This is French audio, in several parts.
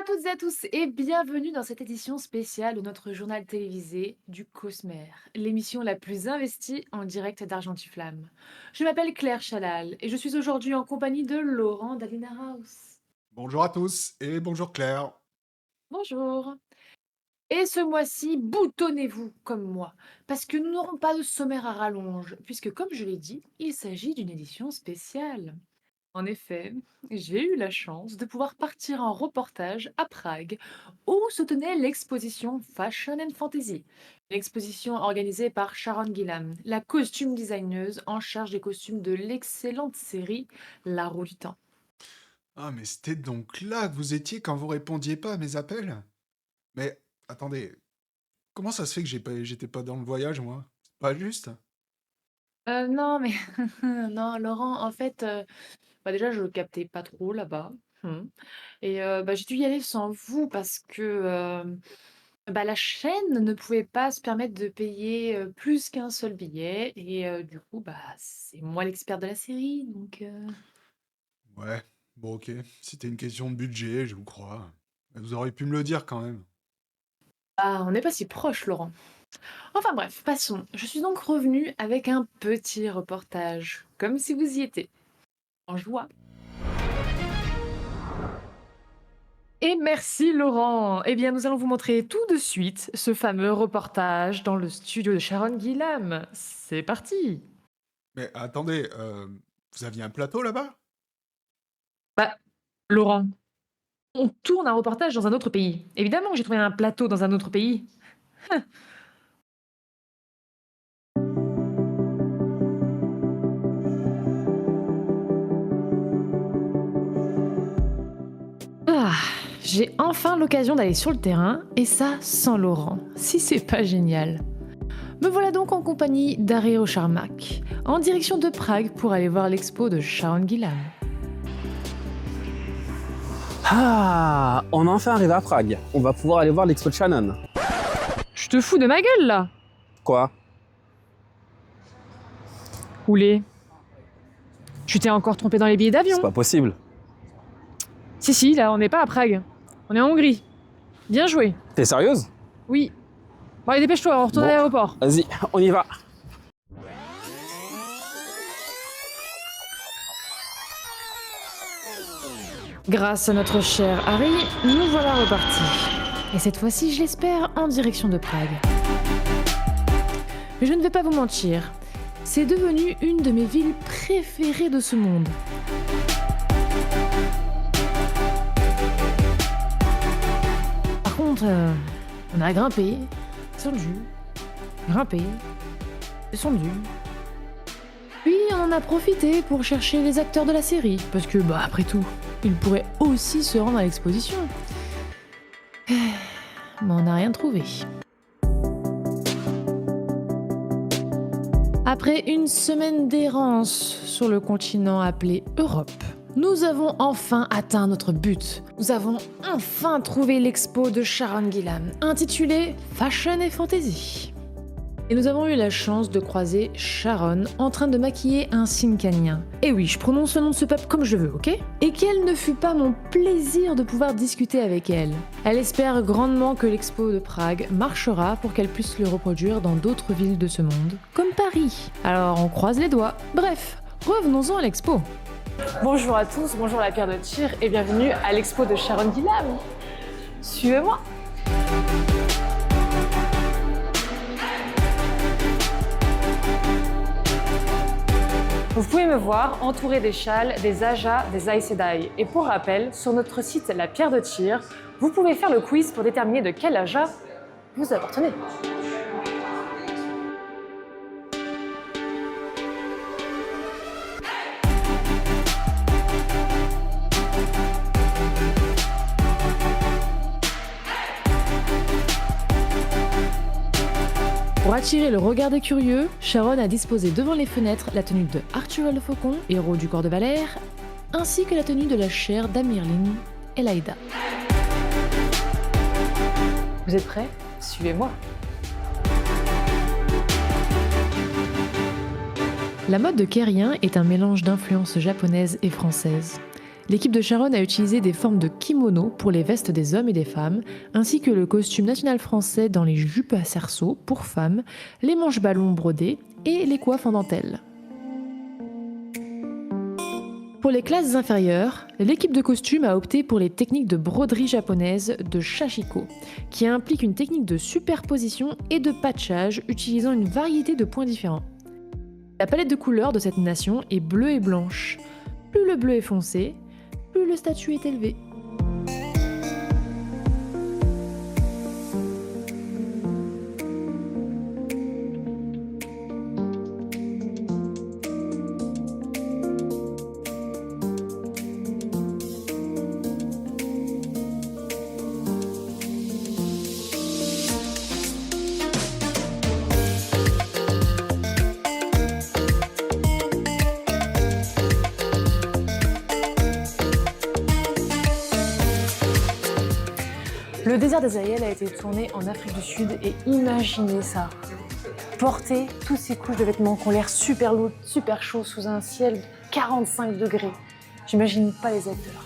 à toutes et à tous et bienvenue dans cette édition spéciale de notre journal télévisé du Cosmer, l'émission la plus investie en direct d'Argentiflamme. Je m'appelle Claire Chalal et je suis aujourd'hui en compagnie de Laurent d'Alina House. Bonjour à tous et bonjour Claire. Bonjour. Et ce mois-ci, boutonnez-vous comme moi, parce que nous n'aurons pas de sommaire à rallonge, puisque comme je l'ai dit, il s'agit d'une édition spéciale. En effet, j'ai eu la chance de pouvoir partir en reportage à Prague, où se tenait l'exposition Fashion and Fantasy, une exposition organisée par Sharon Gillam, la costume designeuse en charge des costumes de l'excellente série La Roue du Temps. Ah mais c'était donc là que vous étiez quand vous répondiez pas à mes appels? Mais attendez, comment ça se fait que j'étais pas dans le voyage moi? C'est pas juste? Non, mais non, Laurent, en fait, déjà, je captais pas trop là-bas. Et j'ai dû y aller sans vous parce que la chaîne ne pouvait pas se permettre de payer, plus qu'un seul billet et du coup, c'est moi l'expert de la série Ouais, bon ok, c'était une question de budget, je vous crois. Mais vous auriez pu me le dire quand même. on n'est pas si proches, Laurent. Enfin bref, passons. Je suis donc revenue avec un petit reportage, comme si vous y étiez, en joie. Et merci Laurent. Eh bien, nous allons vous montrer tout de suite ce fameux reportage dans le studio de Sharon Gillam. C'est parti. Mais attendez, vous aviez un plateau là-bas? Bah, Laurent, on tourne un reportage dans un autre pays. Évidemment que j'ai trouvé un plateau dans un autre pays. Ah, j'ai enfin l'occasion d'aller sur le terrain, et ça sans Laurent, si c'est pas génial. Me voilà donc en compagnie d'Areo Charmak, en direction de Prague pour aller voir l'expo de Sharon Gillam. Ah, on est enfin arrivé à Prague. On va pouvoir aller voir l'expo de Shannon. Je te fous de ma gueule là. Quoi? Oulé, tu t'es encore trompé dans les billets C'est d'avion. pas possible. Si, là on n'est pas à Prague, on est en Hongrie. Bien joué. T'es sérieuse? Oui. Bon allez, dépêche-toi, on retourne Bon. à l'aéroport. Vas-y, on y va. Grâce à notre cher Harry, nous voilà repartis. Et cette fois-ci, je l'espère, en direction de Prague. Mais je ne vais pas vous mentir, c'est devenu une de mes villes préférées de ce monde. Par contre, on a grimpé, descendu, grimpé, descendu. Puis on en a profité pour chercher les acteurs de la série, parce que, après tout, ils pourraient aussi se rendre à l'exposition. Mais on n'a rien trouvé. Après une semaine d'errance sur le continent appelé Europe, nous avons enfin atteint notre but. Nous avons enfin trouvé l'expo de Sharon Gillam, intitulée Fashion et Fantasy. Et nous avons eu la chance de croiser Sharon en train de maquiller un Sincanien. Et oui, je prononce le nom de ce peuple comme je veux, ok? Et quel ne fut pas mon plaisir de pouvoir discuter avec elle. Elle espère grandement que l'expo de Prague marchera pour qu'elle puisse le reproduire dans d'autres villes de ce monde, comme Paris. Alors on croise les doigts. Bref, revenons-en à l'expo. Bonjour à tous, bonjour la pierre de tir et bienvenue à l'expo de Sharon Gillam. Suivez-moi. Vous pouvez me voir entouré des châles, des ajas, des Aes Sedai. Et pour rappel, sur notre site La Pierre de Tir, vous pouvez faire le quiz pour déterminer de quel aja vous appartenez. Pour attirer le regard des curieux, Sharon a disposé devant les fenêtres la tenue de Arthur le Faucon, héros du corps de Valère, ainsi que la tenue de la chère d'Amirlin Elaïda. Vous êtes prêts? Suivez-moi. La mode de Kérien est un mélange d'influences japonaises et françaises. L'équipe de Sharon a utilisé des formes de kimono pour les vestes des hommes et des femmes, ainsi que le costume national français dans les jupes à cerceau pour femmes, les manches ballons brodés et les coiffes en dentelle. Pour les classes inférieures, l'équipe de costume a opté pour les techniques de broderie japonaise de Shachiko, qui implique une technique de superposition et de patchage utilisant une variété de points différents. La palette de couleurs de cette nation est bleue et blanche. Plus le bleu est foncé, plus le statut est élevé. Le désert d'Azaïel a été tourné en Afrique du Sud et imaginez ça. Porter toutes ces couches de vêtements qui ont l'air super lourdes, super chauds sous un ciel de 45 degrés. J'imagine pas les acteurs.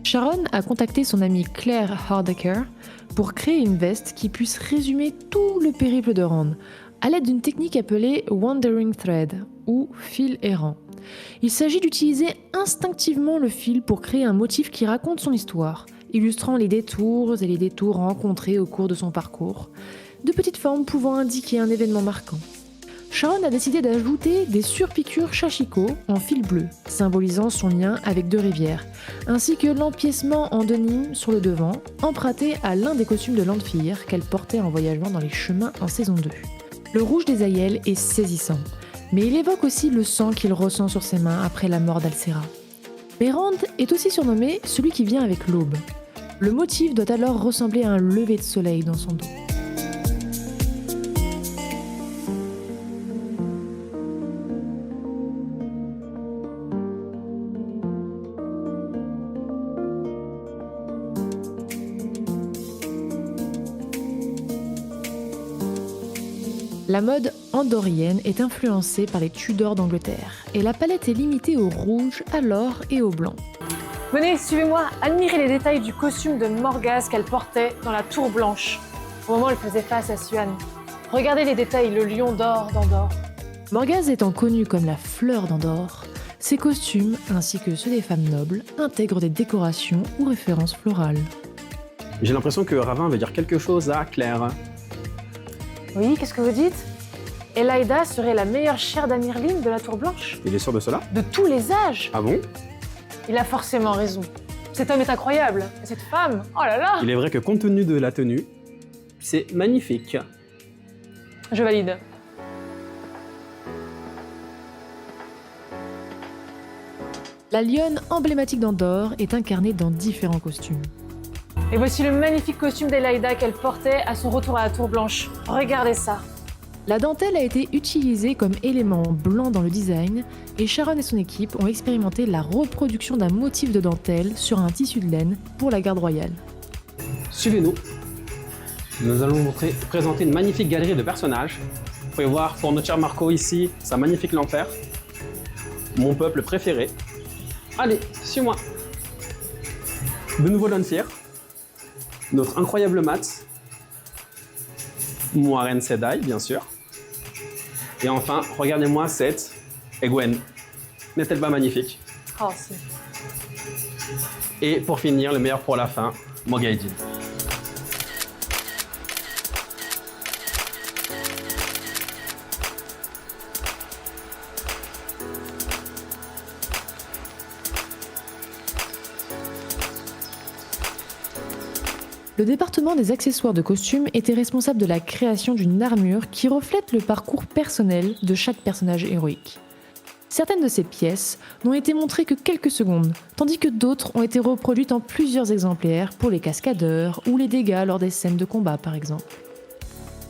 Sharon a contacté son amie Claire Hardaker pour créer une veste qui puisse résumer tout le périple de Rand, à l'aide d'une technique appelée Wandering Thread, ou fil errant. Il s'agit d'utiliser instinctivement le fil pour créer un motif qui raconte son histoire, illustrant les détours et les détours rencontrés au cours de son parcours, de petites formes pouvant indiquer un événement marquant. Sharon a décidé d'ajouter des surpiqûres Shachiko en fil bleu, symbolisant son lien avec deux rivières, ainsi que l'empiècement en denim sur le devant, emprunté à l'un des costumes de Lanfear qu'elle portait en voyageant dans les chemins en saison 2. Le rouge des Aiel est saisissant, mais il évoque aussi le sang qu'il ressent sur ses mains après la mort d'Alcera. Mais Rand est aussi surnommé celui qui vient avec l'aube. Le motif doit alors ressembler à un lever de soleil dans son dos. La mode andorienne est influencée par les Tudors d'Angleterre et la palette est limitée au rouge, à l'or et au blanc. Venez, suivez-moi, admirez les détails du costume de Morgase qu'elle portait dans la Tour Blanche, au moment où elle faisait face à Siuan. Regardez les détails, le lion d'or d'Andorre. Morgase étant connue comme la fleur d'Andorre, ses costumes, ainsi que ceux des femmes nobles, intègrent des décorations ou références florales. J'ai l'impression que Ravin veut dire quelque chose à Claire. Oui, qu'est-ce que vous dites? Elaïda serait la meilleure chère d'Amirline de la Tour Blanche? Il est sûr de cela? De tous les âges? Ah bon? Il a forcément raison. Cet homme est incroyable. Et cette femme, oh là là! Il est vrai que compte tenu de la tenue, c'est magnifique. Je valide. La lionne emblématique d'Andorre est incarnée dans différents costumes. Et voici le magnifique costume d'Elaïda qu'elle portait à son retour à la Tour Blanche. Regardez ça. La dentelle a été utilisée comme élément blanc dans le design et Sharon et son équipe ont expérimenté la reproduction d'un motif de dentelle sur un tissu de laine pour la garde royale. Suivez-nous. Nous allons vous présenter une magnifique galerie de personnages. Vous pouvez voir pour notre cher Marco ici, sa magnifique Lanfear. Mon peuple préféré. Allez, suis-moi. De nouveau Lanfear. Notre incroyable Matt. Moiraine Sedai, bien sûr. Et enfin, regardez-moi Seth et Gwen. N'est-elle pas magnifique? Oh, si. Et pour finir, le meilleur pour la fin, Mogaedin. Le département des accessoires de costumes était responsable de la création d'une armure qui reflète le parcours personnel de chaque personnage héroïque. Certaines de ces pièces n'ont été montrées que quelques secondes, tandis que d'autres ont été reproduites en plusieurs exemplaires pour les cascadeurs ou les dégâts lors des scènes de combat par exemple.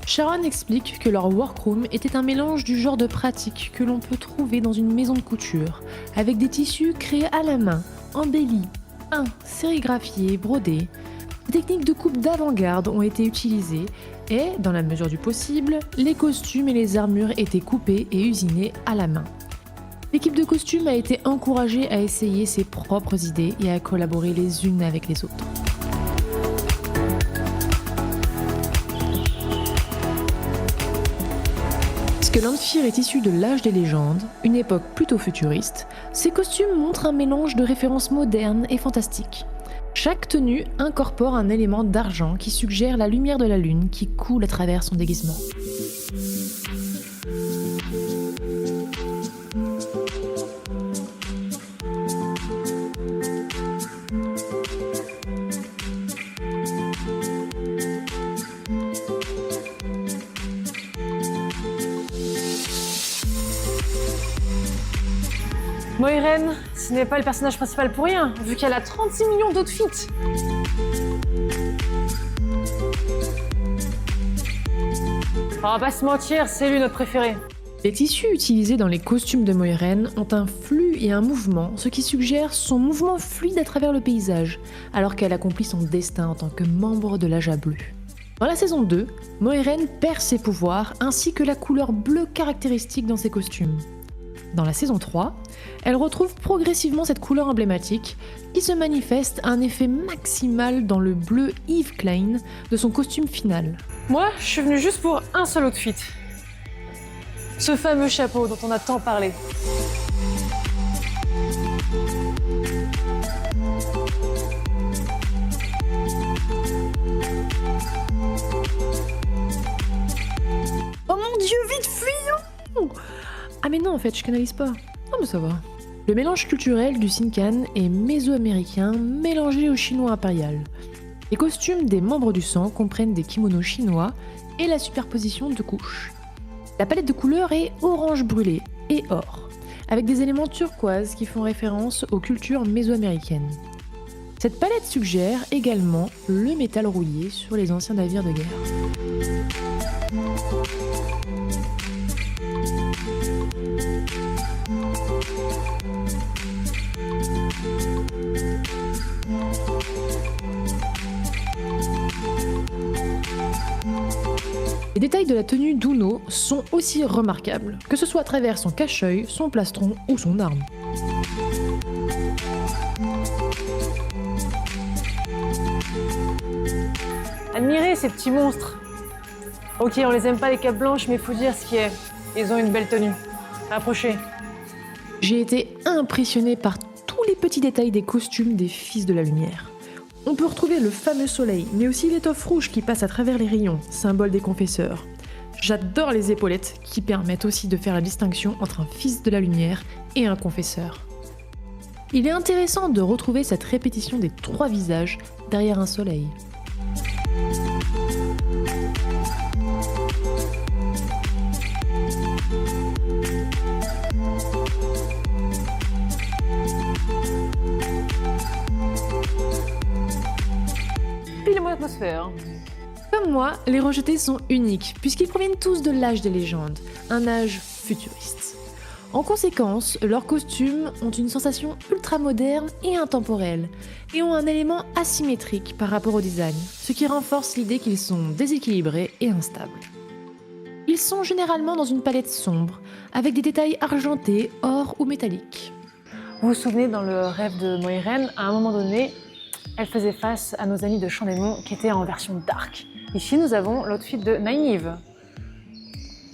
Sharon explique que leur workroom était un mélange du genre de pratique que l'on peut trouver dans une maison de couture, avec des tissus créés à la main, embellis, peints, sérigraphiés, brodés, Des techniques de coupe d'avant-garde ont été utilisées et, dans la mesure du possible, les costumes et les armures étaient coupés et usinés à la main. L'équipe de costumes a été encouragée à essayer ses propres idées et à collaborer les unes avec les autres. Puisque l'Amphyr est issu de l'âge des légendes, une époque plutôt futuriste, ces costumes montrent un mélange de références modernes et fantastiques. Chaque tenue incorpore un élément d'argent qui suggère la lumière de la lune qui coule à travers son déguisement. Moiraine, ce n'est pas le personnage principal pour rien, vu qu'elle a 36 millions d'outfits. On va pas se mentir, c'est lui notre préféré. Les tissus utilisés dans les costumes de Moiraine ont un flux et un mouvement, ce qui suggère son mouvement fluide à travers le paysage, alors qu'elle accomplit son destin en tant que membre de l'Aja Bleu. Dans la saison 2, Moiraine perd ses pouvoirs ainsi que la couleur bleue caractéristique dans ses costumes. Dans la saison 3, elle retrouve progressivement cette couleur emblématique qui se manifeste à un effet maximal dans le bleu Yves Klein de son costume final. Moi, je suis venue juste pour un seul outfit. Ce fameux chapeau dont on a tant parlé. Oh mon dieu, vite fuyons! Ah mais non, en fait, je canalise pas. Non mais ça va. Le mélange culturel du Sincan est mésoaméricain mélangé au chinois impérial. Les costumes des membres du sang comprennent des kimonos chinois et la superposition de couches. La palette de couleurs est orange brûlé et or, avec des éléments turquoises qui font référence aux cultures mésoaméricaines. Cette palette suggère également le métal rouillé sur les anciens navires de guerre. Les détails de la tenue d'Uno sont aussi remarquables, que ce soit à travers son cache-œil, son plastron ou son arme. Admirez ces petits monstres. Ok, on les aime pas les capes blanches, mais faut dire ce qui est. Ils ont une belle tenue. Approchez. J'ai été impressionnée par tous les petits détails des costumes des Fils de la Lumière. On peut retrouver le fameux soleil, mais aussi l'étoffe rouge qui passe à travers les rayons, symbole des confesseurs. J'adore les épaulettes, qui permettent aussi de faire la distinction entre un Fils de la Lumière et un confesseur. Il est intéressant de retrouver cette répétition des 3 visages derrière un soleil. Pile mon atmosphère. Comme moi, les rejetés sont uniques, puisqu'ils proviennent tous de l'âge des légendes, un âge futuriste. En conséquence, leurs costumes ont une sensation ultra moderne et intemporelle, et ont un élément asymétrique par rapport au design, ce qui renforce l'idée qu'ils sont déséquilibrés et instables. Ils sont généralement dans une palette sombre, avec des détails argentés, or ou métalliques. Vous vous souvenez, dans le rêve de Moiraine, à un moment donné, elle faisait face à nos amis de Champ-des-Monts qui étaient en version dark. Ici, nous avons l'outfit de Nynaeve.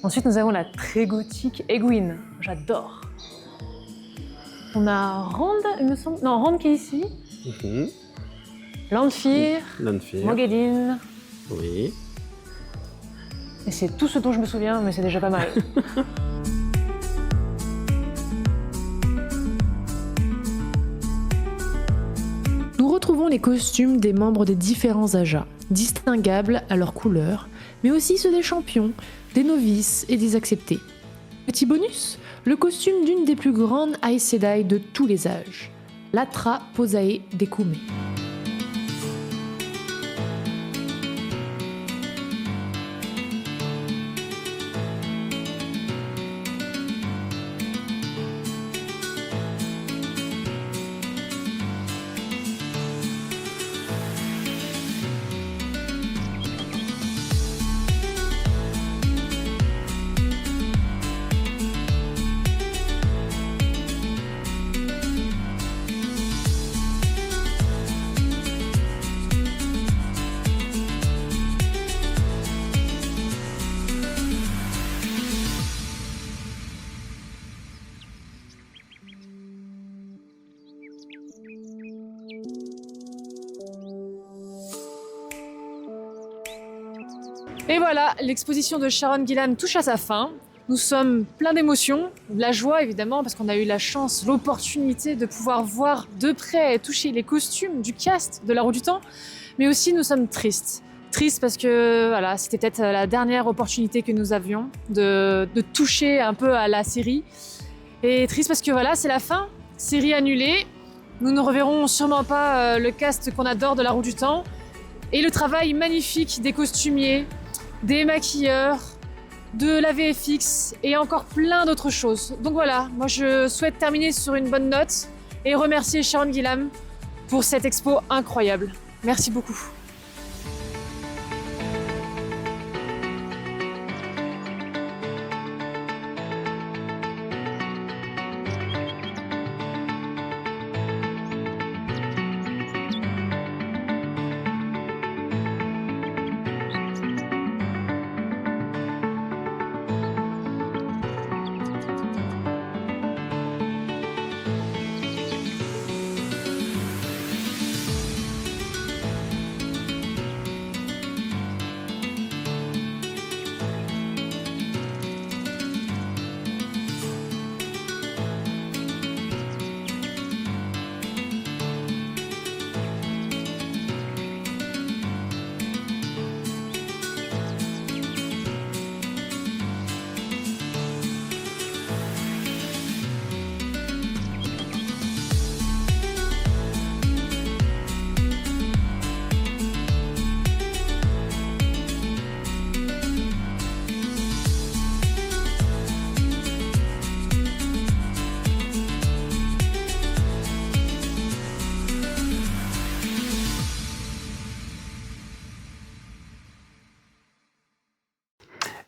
Ensuite, nous avons la très gothique Egwene. J'adore. On a Rand, il me semble. Non, Rand qui est ici. Lanfear, Lanfear. Moghedien. Oui. Et c'est tout ce dont je me souviens, mais c'est déjà pas mal. Nous retrouvons les costumes des membres des différents Ajas, distinguables à leur couleur, mais aussi ceux des champions, des novices et des acceptés. Petit bonus, le costume d'une des plus grandes Aes Sedai de tous les âges, l'Atra Posae Dekume. Et voilà, l'exposition de Sharon Gillan touche à sa fin. Nous sommes pleins d'émotions, de la joie évidemment, parce qu'on a eu la chance, l'opportunité de pouvoir voir de près et toucher les costumes du cast de La Roue du Temps. Mais aussi, nous sommes tristes. Tristes parce que voilà, c'était peut-être la dernière opportunité que nous avions de toucher un peu à la série. Et triste parce que voilà, c'est la fin, série annulée. Nous ne reverrons sûrement pas le cast qu'on adore de La Roue du Temps. Et le travail magnifique des costumiers, des maquilleurs, de la VFX et encore plein d'autres choses. Donc voilà, moi je souhaite terminer sur une bonne note et remercier Sharon Gillan pour cette expo incroyable. Merci beaucoup.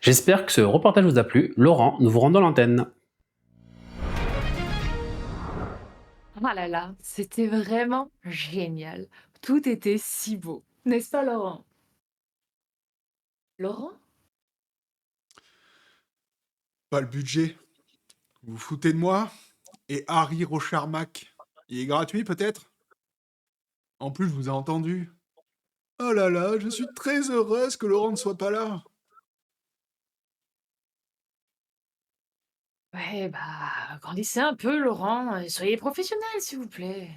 J'espère que ce reportage vous a plu. Laurent, nous vous rendons l'antenne. Ah là là, c'était vraiment génial. Tout était si beau. N'est-ce pas, Laurent? Laurent? Pas le budget. Vous vous foutez de moi? Et Harry Rocharmac, il est gratuit peut-être? En plus, je vous ai entendu. Oh là là, je suis très heureuse que Laurent ne soit pas là. Ouais, bah, grandissez un peu, Laurent, et soyez professionnel, s'il vous plaît.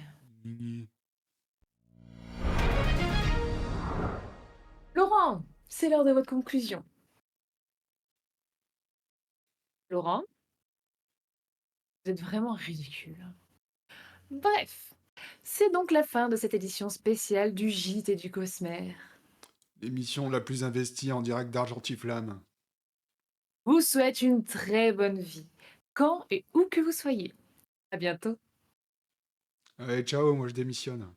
Laurent, c'est l'heure de votre conclusion. Laurent, vous êtes vraiment ridicule. Bref, c'est donc la fin de cette édition spéciale du Gîte et du Cosmère. L'émission la plus investie en direct d'Argentiflamme. Vous souhaite une très bonne vie, quand et où que vous soyez. À bientôt. Allez, ciao, moi je démissionne.